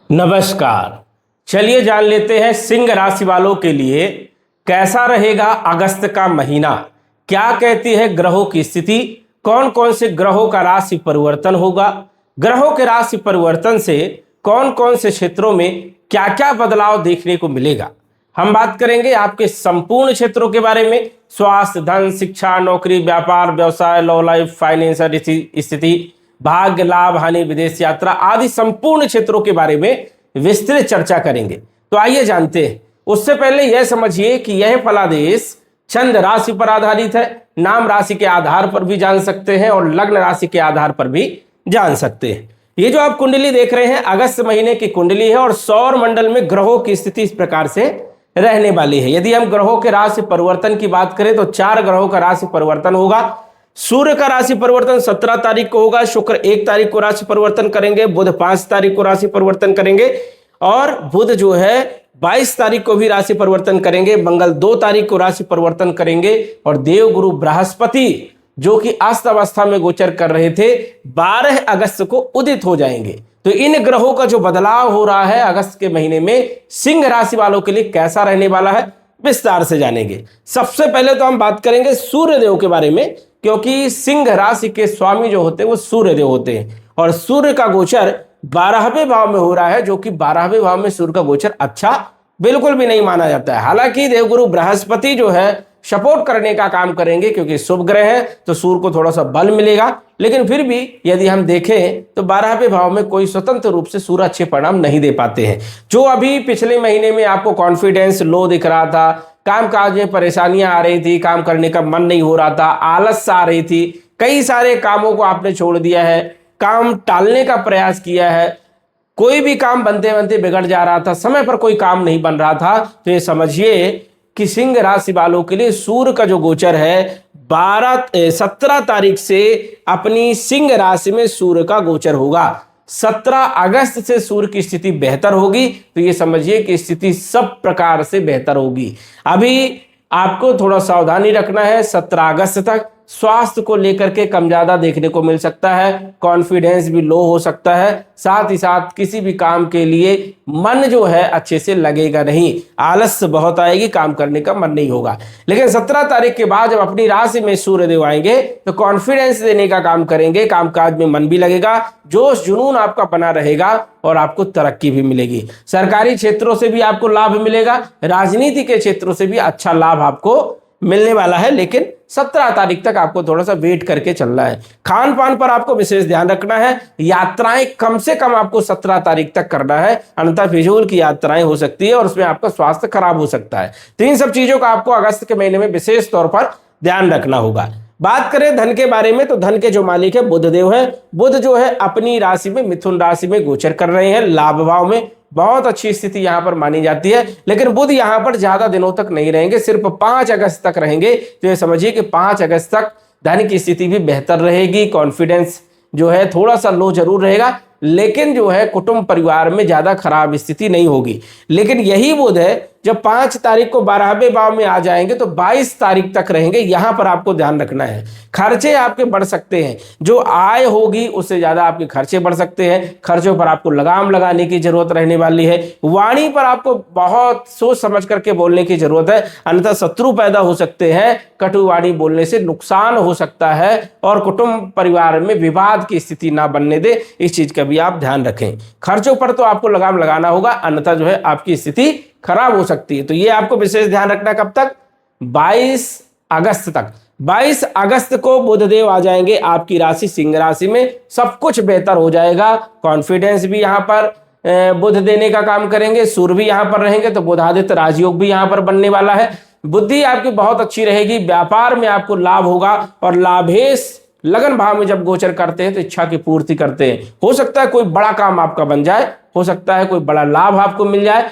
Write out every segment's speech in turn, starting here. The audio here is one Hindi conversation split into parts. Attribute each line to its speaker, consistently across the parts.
Speaker 1: नमस्कार। चलिए जान लेते हैं सिंह राशि वालों के लिए कैसा रहेगा अगस्त का महीना। क्या कहती है ग्रहों की स्थिति, कौन कौन से ग्रहों का राशि परिवर्तन होगा, ग्रहों के राशि परिवर्तन से कौन कौन से क्षेत्रों में क्या क्या बदलाव देखने को मिलेगा। हम बात करेंगे आपके संपूर्ण क्षेत्रों के बारे में, स्वास्थ्य, धन, शिक्षा, नौकरी, व्यापार, व्यवसाय, लव लाइफ, फाइनेंशियल स्थिति, भाग्य, लाभ, हानि, विदेश यात्रा आदि संपूर्ण क्षेत्रों के बारे में विस्तृत चर्चा करेंगे। तो आइए जानते हैं। उससे पहले यह समझिए कि यह फलादेश छंद राशि पर आधारित है। नाम राशि के आधार पर भी जान सकते हैं और लग्न राशि के आधार पर भी जान सकते हैं। ये जो आप कुंडली देख रहे हैं अगस्त महीने की कुंडली है और सौर मंडल में ग्रहों की स्थिति इस प्रकार से रहने वाली है। यदि हम ग्रहों के राशि परिवर्तन की बात करें तो 4 ग्रहों का राशि परिवर्तन होगा। सूर्य का राशि परिवर्तन 17 तारीख को होगा, शुक्र 1 तारीख को राशि परिवर्तन करेंगे, बुध 5 तारीख को राशि परिवर्तन करेंगे और बुध जो है 22 तारीख को भी राशि परिवर्तन करेंगे, मंगल 2 तारीख को राशि परिवर्तन करेंगे और देवगुरु बृहस्पति जो कि अस्त अवस्था में गोचर कर रहे थे 12 अगस्त को उदित हो जाएंगे। तो इन ग्रहों का जो बदलाव हो रहा है अगस्त के महीने में सिंह राशि वालों के लिए कैसा रहने वाला है विस्तार से जानेंगे। सबसे पहले तो हम बात करेंगे सूर्य देव के बारे में, क्योंकि सिंह राशि के स्वामी जो होते हैं वो सूर्य देव होते हैं और सूर्य का गोचर 12वें भाव में हो रहा है, जो कि 12वें भाव में सूर्य का गोचर अच्छा बिल्कुल भी नहीं माना जाता है। हालांकि देवगुरु बृहस्पति जो है सपोर्ट करने का काम करेंगे क्योंकि शुभ ग्रह है तो सूर्य को थोड़ा सा बल मिलेगा, लेकिन फिर भी यदि हम देखें तो 12वें भाव में कोई स्वतंत्र रूप से सूर्य अच्छे परिणाम नहीं दे पाते हैं। जो अभी पिछले महीने में आपको कॉन्फिडेंस लो दिख रहा था, काम काज में परेशानियां आ रही थी, काम करने का मन नहीं हो रहा था, आलस आ रही थी, कई सारे कामों को आपने छोड़ दिया है, काम टालने का प्रयास किया है, कोई भी काम बनते बनते बिगड़ जा रहा था, समय पर कोई काम नहीं बन रहा था, तो ये समझिए कि सिंह राशि वालों के लिए सूर्य का जो गोचर है 17 तारीख से अपनी सिंह राशि में सूर्य का गोचर होगा। 17 अगस्त से सूर्य की स्थिति बेहतर होगी, तो ये समझिए कि स्थिति सब प्रकार से बेहतर होगी। अभी आपको थोड़ा सावधानी रखना है। 17 अगस्त तक स्वास्थ्य को लेकर के कम ज्यादा देखने को मिल सकता है, कॉन्फिडेंस भी लो हो सकता है, साथ ही साथ किसी भी काम के लिए मन जो है अच्छे से लगेगा नहीं, आलस बहुत आएगी, काम करने का मन नहीं होगा। लेकिन 17 तारीख के बाद जब अपनी राशि में सूर्य देव आएंगे तो कॉन्फिडेंस देने का काम करेंगे, कामकाज में मन भी लगेगा, जोश जुनून आपका बना रहेगा और आपको तरक्की भी मिलेगी। सरकारी क्षेत्रों से भी आपको लाभ मिलेगा, राजनीति के क्षेत्रों से भी अच्छा लाभ आपको मिलने वाला है, लेकिन 17 तारीख तक आपको थोड़ा सा वेट करके चलना है। खान पान पर आपको विशेष ध्यान रखना है। यात्राएं कम से कम आपको 17 तारीख तक करना है, अन्यथा फिजूल की यात्राएं हो सकती है और उसमें आपका स्वास्थ्य खराब हो सकता है। तो इन सब चीजों का आपको अगस्त के महीने में विशेष तौर पर ध्यान रखना होगा। बात करें धन के बारे में तो धन के जो मालिक है बुध देव है। बुध जो है अपनी राशि में मिथुन राशि में गोचर कर रहे हैं, लाभ भाव में बहुत अच्छी स्थिति यहां पर मानी जाती है। लेकिन बुध यहां पर ज्यादा दिनों तक नहीं रहेंगे, सिर्फ 5 अगस्त तक रहेंगे। तो ये समझिए कि 5 अगस्त तक धन की स्थिति भी बेहतर रहेगी, कॉन्फिडेंस जो है थोड़ा सा लो जरूर रहेगा, लेकिन जो है कुटुंब परिवार में ज्यादा खराब स्थिति नहीं होगी। लेकिन यही बुध है जब 5 तारीख को 12वें भाव में आ जाएंगे तो 22 तारीख तक रहेंगे। यहां पर आपको ध्यान रखना है, खर्चे आपके बढ़ सकते हैं, जो आय होगी उससे ज्यादा आपके खर्चे बढ़ सकते हैं। खर्चों पर आपको लगाम लगाने की जरूरत रहने वाली है। वाणी पर आपको बहुत सोच समझ करके बोलने की जरूरत है, अन्यथा शत्रु पैदा हो सकते हैं। कटु वाणी बोलने से नुकसान हो सकता है और कुटुंब परिवार में विवाद की स्थिति ना बनने दे, इस चीज का भी आप ध्यान रखें। खर्चों पर तो आपको लगाम लगाना होगा, अन्यथा जो है आपकी स्थिति खराब हो सकती है। तो ये आपको विशेष ध्यान रखना। कब तक? 22 अगस्त तक। 22 अगस्त को बुधदेव आ जाएंगे आपकी राशि सिंह राशि में, सब कुछ बेहतर हो जाएगा। कॉन्फिडेंस भी यहां पर बुध देने का काम करेंगे, सूर्य भी यहां पर रहेंगे तो बुधादित्य राजयोग भी यहां पर बनने वाला है। बुद्धि आपकी बहुत अच्छी रहेगी, व्यापार में आपको लाभ होगा और लाभेश लगन भाव में जब गोचर करते हैं तो इच्छा की पूर्ति करते हैं। हो सकता है कोई बड़ा काम आपका बन जाए, हो सकता है कोई बड़ा लाभ आपको मिल जाए।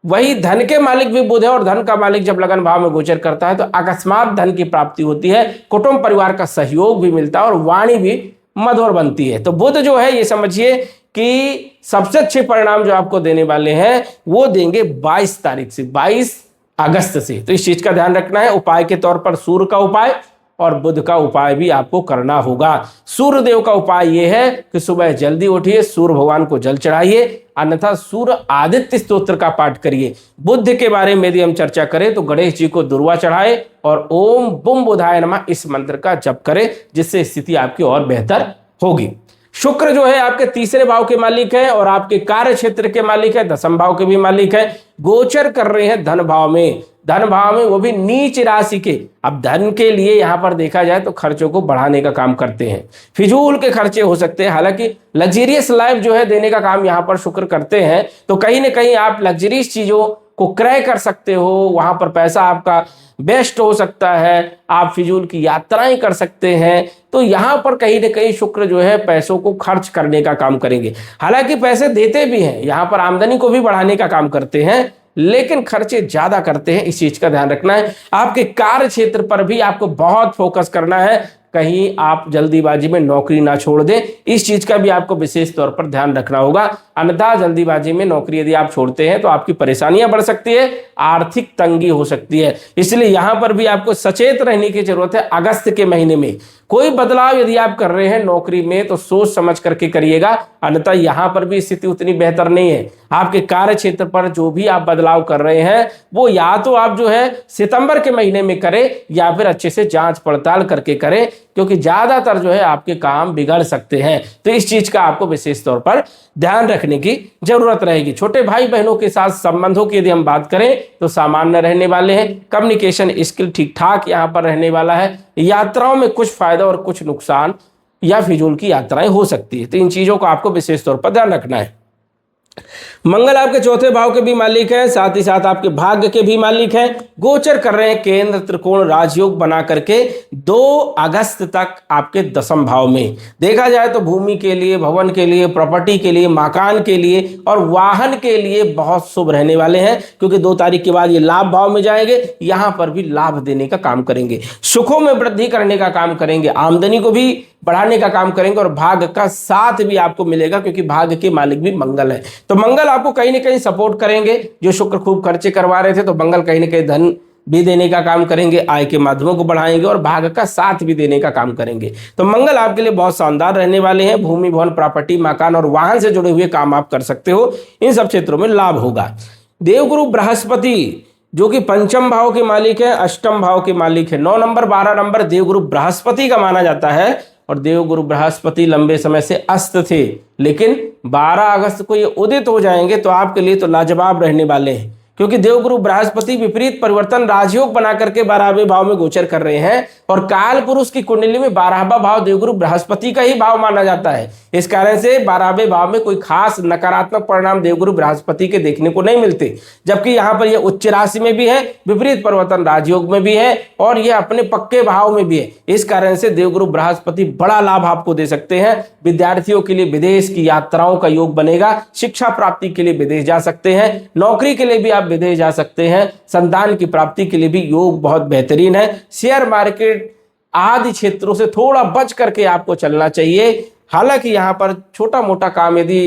Speaker 1: वही धन के मालिक भी बुध है और धन का मालिक जब लगन भाव में गोचर करता है तो अकस्मात धन की प्राप्ति होती है, कुटुंब परिवार का सहयोग भी मिलता है और वाणी भी मधुर बनती है। तो बुध जो है ये समझिए कि सबसे अच्छे परिणाम जो आपको देने वाले हैं वो देंगे 22 तारीख से, 22 अगस्त से। तो इस चीज का ध्यान रखना है। उपाय के तौर पर सूर्य का उपाय और बुध का उपाय भी आपको करना होगा। सूर्य देव का उपाय यह है कि सुबह जल्दी उठिए, सूर्य भगवान को जल चढ़ाइए, अन्यथा सूर्य आदित्य स्तोत्र का पाठ करिए। बुध के बारे में यदि हम चर्चा करें तो गणेश जी को दुर्वा चढ़ाए और ओम बुम बुधाय नमः इस मंत्र का जप करें, जिससे स्थिति आपकी और बेहतर होगी। शुक्र जो है आपके तीसरे भाव के मालिक है और आपके कार्य क्षेत्र के मालिक है, दसम भाव के भी मालिक है। गोचर कर रहे हैं धन भाव में, धन भाव में वो भी नीच राशि के। अब धन के लिए यहां पर देखा जाए तो खर्चों को बढ़ाने का काम करते हैं, फिजूल के खर्चे हो सकते हैं। हालांकि लग्जरियस लाइफ जो है देने का काम यहां पर शुक्र करते हैं, तो कहीं ना कहीं आप लग्जरियस चीजों को क्रय कर सकते हो, वहां पर पैसा आपका बेस्ट हो सकता है, आप फिजूल की यात्राएं कर सकते हैं। तो यहां पर कहीं ना कहीं शुक्र जो है पैसों को खर्च करने का काम करेंगे। हालांकि पैसे देते भी हैं, यहां पर आमदनी को भी बढ़ाने का काम करते हैं, लेकिन खर्चे ज्यादा करते हैं, इस चीज का ध्यान रखना है। आपके कार्य क्षेत्र पर भी आपको बहुत फोकस करना है, कहीं आप जल्दीबाजी में नौकरी ना छोड़ दें, इस चीज का भी आपको विशेष तौर पर ध्यान रखना होगा। अन्यथा जल्दीबाजी में नौकरी यदि आप छोड़ते हैं तो आपकी परेशानियां बढ़ सकती है, आर्थिक तंगी हो सकती है। इसलिए यहां पर भी आपको सचेत रहने की जरूरत है। अगस्त के महीने में कोई बदलाव यदि आप कर रहे हैं नौकरी में तो सोच समझ करके करिएगा, अन्यथा यहां पर भी स्थिति उतनी बेहतर नहीं है। आपके कार्य क्षेत्र पर जो भी आप बदलाव कर रहे हैं वो या तो आप जो है सितंबर के महीने में करें या फिर अच्छे से जांच पड़ताल करके करें, क्योंकि ज्यादातर जो है आपके काम बिगड़ सकते हैं। तो इस चीज का आपको विशेष तौर पर ध्यान रखने की जरूरत रहेगी। छोटे भाई बहनों के साथ संबंधों की यदि हम बात करें तो सामान्य रहने वाले हैं, कम्युनिकेशन स्किल ठीक ठाक यहां पर रहने वाला है। यात्राओं में कुछ फायदा और कुछ नुकसान या फिजूल की यात्राएं हो सकती है, तो इन चीजों को आपको विशेष तौर पर ध्यान रखना है। मंगल आपके चौथे भाव के भी मालिक है, साथ ही साथ आपके भाग्य के भी मालिक है। गोचर कर रहे हैं केंद्र त्रिकोण राजयोग बना करके 2 अगस्त तक आपके दसम भाव में। देखा जाए तो भूमि के लिए, भवन के लिए, प्रॉपर्टी के लिए, मकान के लिए और वाहन के लिए बहुत शुभ रहने वाले हैं, क्योंकि 2 तारीख के बाद ये लाभ भाव में जाएंगे, यहां पर भी लाभ देने का काम करेंगे, सुखों में वृद्धि करने का काम करेंगे, आमदनी को भी बढ़ाने का काम करेंगे और भाग्य का साथ भी आपको मिलेगा, क्योंकि भाग्य के मालिक भी मंगल है। तो मंगल आपको कहीं ना कहीं सपोर्ट करेंगे। जो शुक्र खूब खर्चे करवा रहे थे तो मंगल कहीं ना कहीं धन भी देने का काम करेंगे, आय के माध्यमों को बढ़ाएंगे और भाग्य का साथ भी देने का काम करेंगे। तो मंगल आपके लिए बहुत शानदार रहने वाले हैं। भूमि, भवन, प्रॉपर्टी, मकान और वाहन से जुड़े हुए काम आप कर सकते हो, इन सब क्षेत्रों में लाभ होगा। देवगुरु बृहस्पति जो कि पंचम भाव के मालिक है, अष्टम भाव के मालिक है, 9 नंबर 12 नंबर देवगुरु बृहस्पति का माना जाता है। और देवगुरु बृहस्पति लंबे समय से अस्त थे, लेकिन 12 अगस्त को ये उदित हो जाएंगे, तो आपके लिए तो लाजवाब रहने वाले हैं, क्योंकि देवगुरु बृहस्पति विपरीत परिवर्तन राजयोग बना करके 12वें भाव में गोचर कर रहे हैं। और काल पुरुष की कुंडली में 12वां भाव देवगुरु बृहस्पति का ही भाव माना जाता है। इस कारण से 12वें भाव में कोई खास नकारात्मक परिणाम देवगुरु बृहस्पति के देखने को नहीं मिलते, जबकि यहाँ पर यह उच्च राशि में भी है, विपरीत परिवर्तन राजयोग में भी है और यह अपने पक्के भाव में भी है। इस कारण से देवगुरु बृहस्पति बड़ा लाभ आपको दे सकते हैं। विद्यार्थियों के लिए विदेश की यात्राओं का योग बनेगा, शिक्षा प्राप्ति के लिए विदेश जा सकते हैं, नौकरी के लिए भी आप विदेश जा सकते हैं, संतान की प्राप्ति के लिए भी योग बहुत बेहतरीन है। शेयर मार्केट आदि क्षेत्रों से थोड़ा बच करके आपको चलना चाहिए। हालांकि यहाँ पर छोटा मोटा काम यदि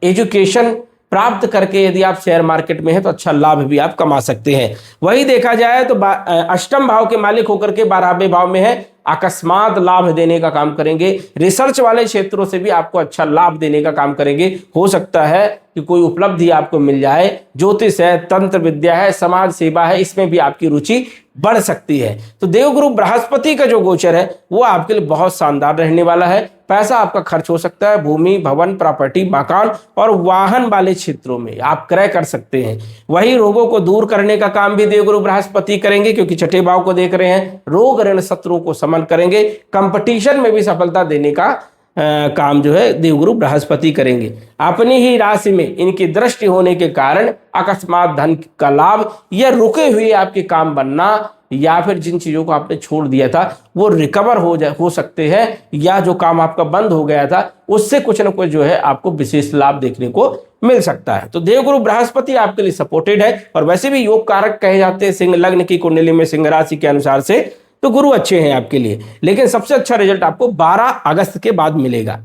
Speaker 1: एजुकेशन प्राप्त करके यदि आप शेयर मार्केट में है तो अच्छा लाभ भी आप कमा सकते हैं। वही देखा जाए तो अष्टम भाव के मालिक होकर के 12वें भाव में है, अकस्मात लाभ देने का काम करेंगे। रिसर्च वाले क्षेत्रों से भी आपको अच्छा लाभ देने का काम करेंगे। हो सकता है कि कोई उपलब्धि आपको मिल जाए, ज्योतिष है, तंत्र विद्या है, समाज सेवा है, इसमें भी आपकी रुचि बढ़ सकती है। तो देवगुरु बृहस्पति का जो गोचर है वो आपके लिए बहुत शानदार रहने वाला है। पैसा आपका खर्च हो सकता है, भूमि, भवन, प्रॉपर्टी, मकान और वाहन वाले क्षेत्रों में आप क्रय कर सकते हैं। वही रोगों को दूर करने का काम भी देवगुरु बृहस्पति करेंगे, क्योंकि छठे भाव को देख रहे हैं। रोग ऋण शत्रुओं को समन करेंगे, कंपटीशन में भी सफलता देने का काम जो है देवगुरु बृहस्पति करेंगे। अपनी ही राशि में इनकी दृष्टि होने के कारण अकस्मात धन का लाभ या रुके हुए आपके काम बनना या फिर जिन चीजों को आपने छोड़ दिया था वो रिकवर हो सकते हैं, या जो काम आपका बंद हो गया था उससे कुछ ना कुछ जो है आपको विशेष लाभ देखने को मिल सकता है। तो देवगुरु बृहस्पति आपके लिए सपोर्टेड है और वैसे भी योग कारक कहे जाते हैं सिंह लग्न की कुंडली में सिंह राशि के अनुसार से, तो गुरु अच्छे हैं आपके लिए। लेकिन सबसे अच्छा रिजल्ट आपको 12 अगस्त के बाद मिलेगा।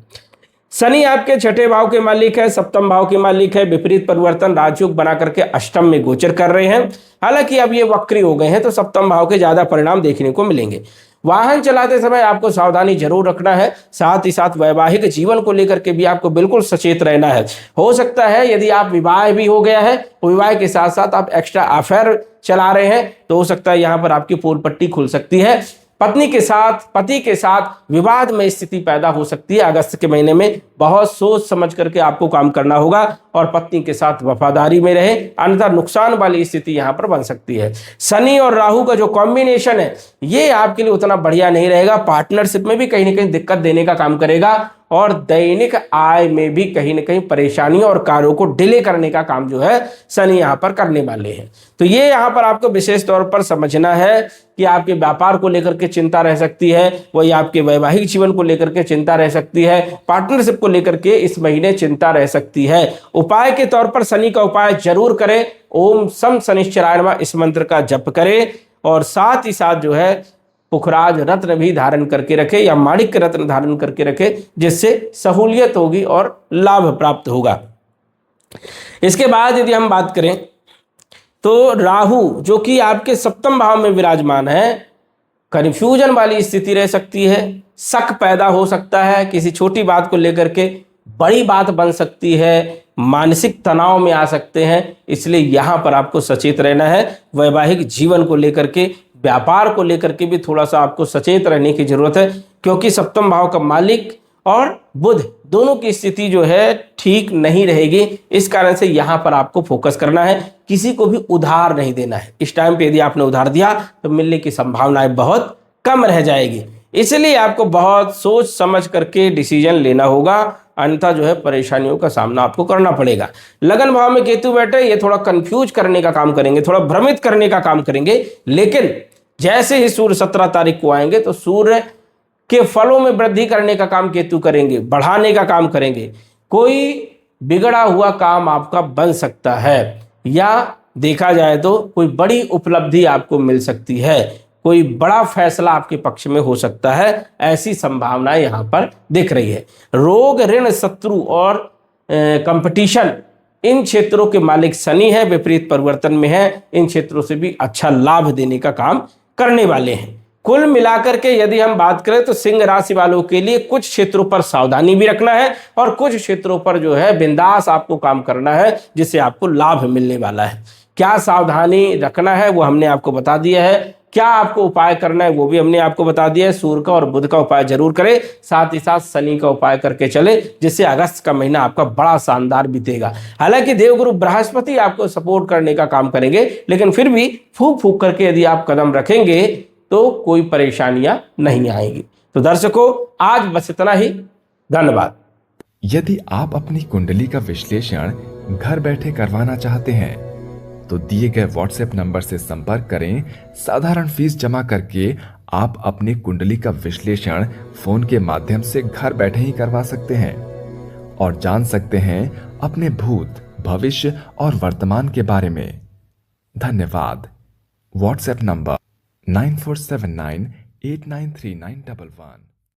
Speaker 1: शनि आपके छठे भाव के मालिक है, सप्तम भाव के मालिक है, विपरीत परिवर्तन राजयोग बना करके अष्टम में गोचर कर रहे हैं। हालांकि अब ये वक्री हो गए हैं तो सप्तम भाव के ज्यादा परिणाम देखने को मिलेंगे। वाहन चलाते समय आपको सावधानी जरूर रखना है। साथ ही साथ वैवाहिक जीवन को लेकर के भी आपको बिल्कुल सचेत रहना है। हो सकता है यदि आप विवाह भी हो गया है, विवाह के साथ साथ आप एक्स्ट्रा अफेयर चला रहे हैं, तो हो सकता है यहां पर आपकी पोल पट्टी खुल सकती है। पत्नी के साथ, पति के साथ विवाद में स्थिति पैदा हो सकती है। अगस्त के महीने में बहुत सोच समझ करके आपको काम करना होगा और पत्नी के साथ वफादारी में रहे, अन्यथा नुकसान वाली स्थिति यहां पर बन सकती है। शनि और राहु का जो कॉम्बिनेशन है ये आपके लिए उतना बढ़िया नहीं रहेगा। पार्टनरशिप में भी कहीं ना कहीं दिक्कत देने का काम करेगा और दैनिक आय में भी कहीं ना कहीं परेशानियों और कार्यों को डिले करने का काम जो है शनि यहां पर करने वाले हैं। तो ये यहां पर आपको विशेष तौर पर समझना है कि आपके व्यापार को लेकर के चिंता रह सकती है, वही आपके वैवाहिक जीवन को लेकर के चिंता रह सकती है, पार्टनरशिप को लेकर के इस महीने चिंता रह सकती है। उपाय के तौर पर शनि का उपाय जरूर करें। ओम सम शनिश्चराय नमः इस मंत्र का जप करें और साथ ही साथ जो है पुखराज रत्न भी धारण करके रखे या माणिक्य रत्न धारण करके रखे, जिससे सहूलियत होगी और लाभ प्राप्त होगा। इसके बाद यदि हम बात करें तो राहु जो कि आपके सप्तम भाव में विराजमान है, कन्फ्यूजन वाली स्थिति रह सकती है, शक पैदा हो सकता है, किसी छोटी बात को लेकर के बड़ी बात बन सकती है, मानसिक तनाव में आ सकते हैं। इसलिए यहां पर आपको सचेत रहना है। वैवाहिक जीवन को लेकर के, व्यापार को लेकर के भी थोड़ा सा आपको सचेत रहने की जरूरत है, क्योंकि सप्तम भाव का मालिक और बुध दोनों की स्थिति जो है ठीक नहीं रहेगी। इस कारण से यहां पर आपको फोकस करना है। किसी को भी उधार नहीं देना है। इस टाइम पे यदि आपने उधार दिया तो मिलने की संभावनाएं बहुत कम रह जाएगी। इसलिए आपको बहुत सोच समझ करके डिसीजन लेना होगा, अन्यथा जो है परेशानियों का सामना आपको करना पड़ेगा। लगन भाव में केतु बैठे, ये थोड़ा कंफ्यूज करने का काम करेंगे, थोड़ा भ्रमित करने का काम करेंगे। लेकिन जैसे ही सूर्य 17 तारीख को आएंगे तो सूर्य के फलों में वृद्धि करने का काम केतु करेंगे, बढ़ाने का काम करेंगे। कोई बिगड़ा हुआ काम आपका बन सकता है या देखा जाए तो कोई बड़ी उपलब्धि आपको मिल सकती है, कोई बड़ा फैसला आपके पक्ष में हो सकता है, ऐसी संभावनाएं यहां पर दिख रही है। रोग, ऋण, शत्रु और कंपटीशन, इन क्षेत्रों के मालिक शनि है, विपरीत परिवर्तन में है। इन क्षेत्रों से भी अच्छा लाभ देने का काम करने वाले हैं। कुल मिलाकर के यदि हम बात करें तो सिंह राशि वालों के लिए कुछ क्षेत्रों पर सावधानी भी रखना है और कुछ क्षेत्रों पर जो है बिंदास आपको काम करना है, जिससे आपको लाभ मिलने वाला है। क्या सावधानी रखना है वो हमने आपको बता दिया है, क्या आपको उपाय करना है वो भी हमने आपको बता दिया है। सूर्य का और बुध का उपाय जरूर करें, साथ ही साथ शनि का उपाय करके चले, जिससे अगस्त का महीना आपका बड़ा शानदार बीतेगा। हालांकि देवगुरु बृहस्पति आपको सपोर्ट करने का काम करेंगे, लेकिन फिर भी फूक फूक करके यदि आप कदम रखेंगे तो कोई परेशानियां नहीं आएंगी। तो दर्शकों, आज बस इतना ही। धन्यवाद।
Speaker 2: यदि आप अपनी कुंडली का विश्लेषण घर बैठे करवाना चाहते हैं तो दिए गए व्हाट्सएप नंबर से संपर्क करें। साधारण फीस जमा करके आप अपनी कुंडली का विश्लेषण फोन के माध्यम से घर बैठे ही करवा सकते हैं और जान सकते हैं अपने भूत, भविष्य और वर्तमान के बारे में। धन्यवाद। WhatsApp number 9479893911।